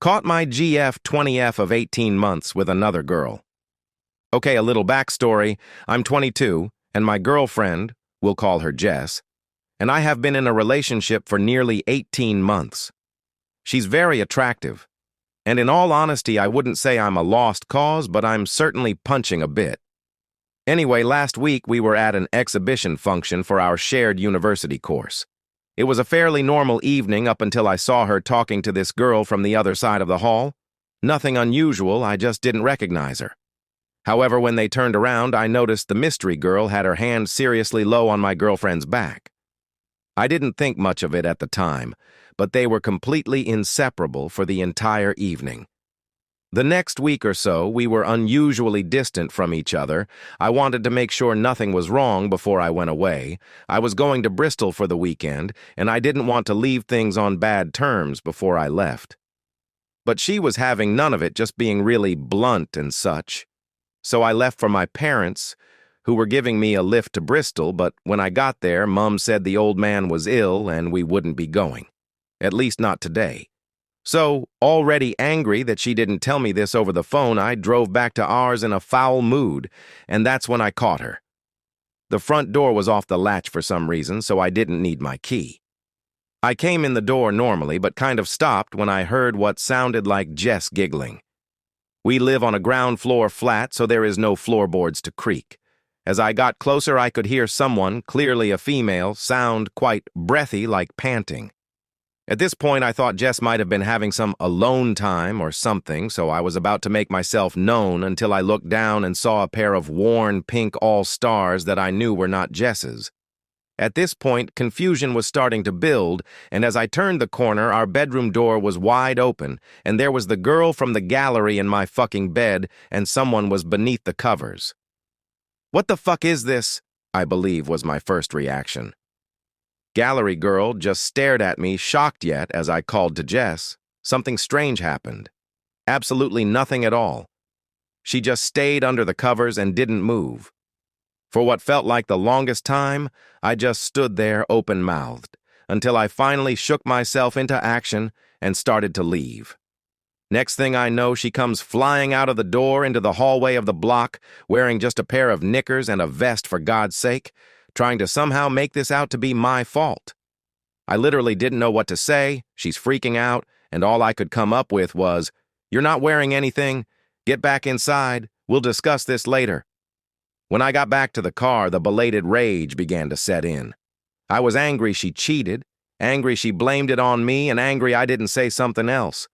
Caught my GF20F of 18 months with another girl. Okay, a little backstory. I'm 22, and my girlfriend, we'll call her Jess, and I have been in a relationship for nearly 18 months. She's very attractive, and in all honesty, I wouldn't say I'm a lost cause, but I'm certainly punching a bit. Anyway, last week we were at an exhibition function for our shared university course. It was a fairly normal evening up until I saw her talking to this girl from the other side of the hall. Nothing unusual, I just didn't recognize her. However, when they turned around, I noticed the mystery girl had her hand seriously low on my girlfriend's back. I didn't think much of it at the time, but they were completely inseparable for the entire evening. The next week or so, we were unusually distant from each other. I wanted to make sure nothing was wrong before I went away. I was going to Bristol for the weekend, and I didn't want to leave things on bad terms before I left. But she was having none of it, just being really blunt and such. So I left for my parents, who were giving me a lift to Bristol, but when I got there, Mum said the old man was ill and we wouldn't be going. At least not today. So, already angry that she didn't tell me this over the phone, I drove back to ours in a foul mood, and that's when I caught her. The front door was off the latch for some reason, so I didn't need my key. I came in the door normally, but kind of stopped when I heard what sounded like Jess giggling. We live on a ground floor flat, so there is no floorboards to creak. As I got closer, I could hear someone, clearly a female, sound quite breathy like panting. At this point, I thought Jess might have been having some alone time or something, so I was about to make myself known until I looked down and saw a pair of worn pink all-stars that I knew were not Jess's. At this point, confusion was starting to build, and as I turned the corner, our bedroom door was wide open, and there was the girl from the gallery in my fucking bed, and someone was beneath the covers. "What the fuck is this?" I believe was my first reaction. Gallery girl just stared at me, shocked yet, as I called to Jess. Something strange happened. Absolutely nothing at all. She just stayed under the covers and didn't move. For what felt like the longest time, I just stood there open-mouthed, until I finally shook myself into action and started to leave. Next thing I know, she comes flying out of the door into the hallway of the block, wearing just a pair of knickers and a vest for God's sake, trying to somehow make this out to be my fault. I literally didn't know what to say. She's freaking out, and all I could come up with was, "You're not wearing anything. Get back inside. We'll discuss this later." When I got back to the car, the belated rage began to set in. I was angry she cheated, angry she blamed it on me, and angry I didn't say something else.